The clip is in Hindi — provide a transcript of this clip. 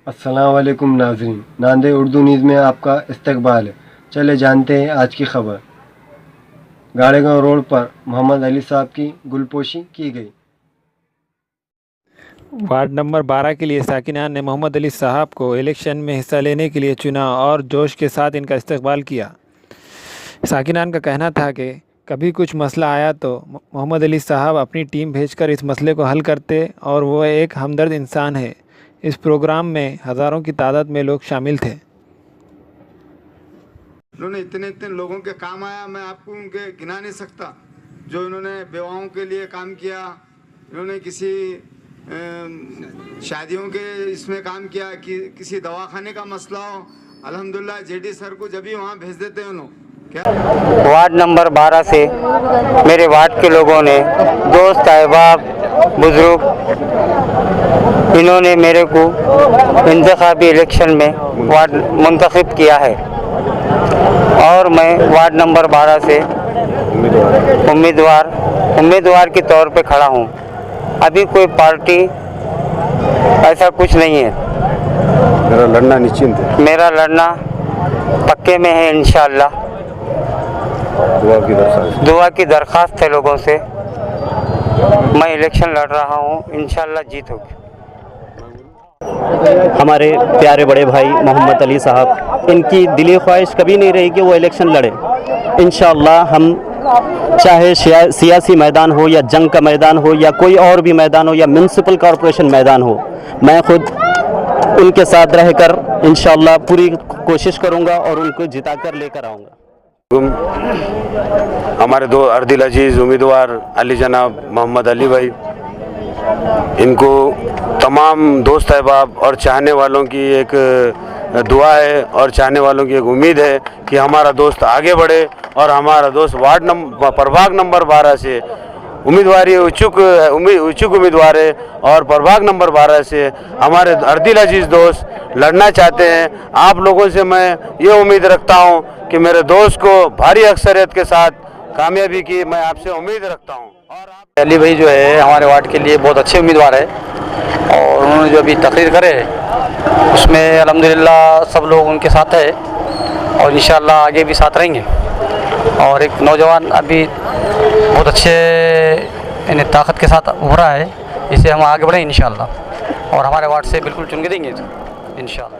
अस्सलाम वालेकुम नाज़रीन, नांदे उर्दू न्यूज़ में आपका इस्तकबाल है। चले जानते हैं आज की खबर। गाड़ेगांव रोड पर मोहम्मद अली साहब की गुलपोशी की गई। वार्ड नंबर 12 के लिए साकिनान ने मोहम्मद अली साहब को इलेक्शन में हिस्सा लेने के लिए चुना और जोश के साथ इनका इस्तकबाल किया। साकिनान का कहना था कि कभी कुछ मसला आया तो मोहम्मद अली साहब अपनी टीम भेजकर इस मसले को हल करते और वो एक हमदर्द इंसान है। इस प्रोग्राम में हज़ारों की तादाद में लोग शामिल थे। इन्होंने इतने इतने लोगों के काम आया, मैं आपको उनके गिना नहीं सकता। जो इन्होंने बेवाओं के लिए काम किया, इन्होंने किसी शादियों के इसमें काम किया, कि किसी दवाखाने का मसला हो, अल्हम्दुलिल्लाह जेडी सर को जब भी वहाँ भेज देते हैं उन्होंने। वार्ड नंबर 12 से मेरे वार्ड के लोगों ने, दोस्त अहबाब बुजुर्ग, इन्होंने मेरे को इंतखाबी इलेक्शन में वार्ड मुंतखब किया है और मैं वार्ड नंबर 12 से उम्मीदवार के तौर पे खड़ा हूँ। अभी कोई पार्टी ऐसा कुछ नहीं है। मेरा लड़ना निश्चिंत है। मेरा लड़ना पक्के में है इंशाअल्लाह। दुआ की दरख्वास्त है लोगों से। मैं इलेक्शन लड़ रहा हूँ, इंशाअल्लाह जीत होगी। हमारे प्यारे बड़े भाई मोहम्मद अली साहब, इनकी दिली ख्वाहिश कभी नहीं रही कि वो इलेक्शन लड़े। इंशाअल्लाह हम चाहे सियासी मैदान हो या जंग का मैदान हो या कोई और भी मैदान हो या म्यूनसिपल कॉरपोरेशन मैदान हो, मैं खुद उनके साथ रहकर इंशाअल्लाह पूरी कोशिश करूंगा और उनको जिता कर लेकर आऊँगा। हमारे दो अर्दिल अजीज़ उम्मीदवार अली जनाब मोहम्मद अली भाई, इनको तमाम दोस्त अहबाब और चाहने वालों की एक दुआ है और चाहने वालों की एक उम्मीद है कि हमारा दोस्त आगे बढ़े और हमारा दोस्त प्रभाग नंबर 12 से इच्छुक उम्मीदवार है और प्रभाग नंबर 12 से हमारे अर्दिल अजीज़ दोस्त लड़ना चाहते हैं। आप लोगों से मैं ये उम्मीद रखता हूँ कि मेरे दोस्त को भारी अक्सरियत के साथ कामयाबी की मैं आपसे उम्मीद रखता हूँ। और अली भाई जो है हमारे वार्ड के लिए बहुत अच्छे उम्मीदवार है और उन्होंने जो अभी तकरीर करे उसमें अल्हम्दुलिल्लाह सब लोग उनके साथ है और इंशाअल्लाह आगे भी साथ रहेंगे। और एक नौजवान अभी बहुत अच्छे यानी ताकत के साथ उभरा है, इससे हम आगे बढ़ें इंशाअल्लाह और हमारे वार्ड से बिल्कुल चुन के देंगे इंशाअल्लाह।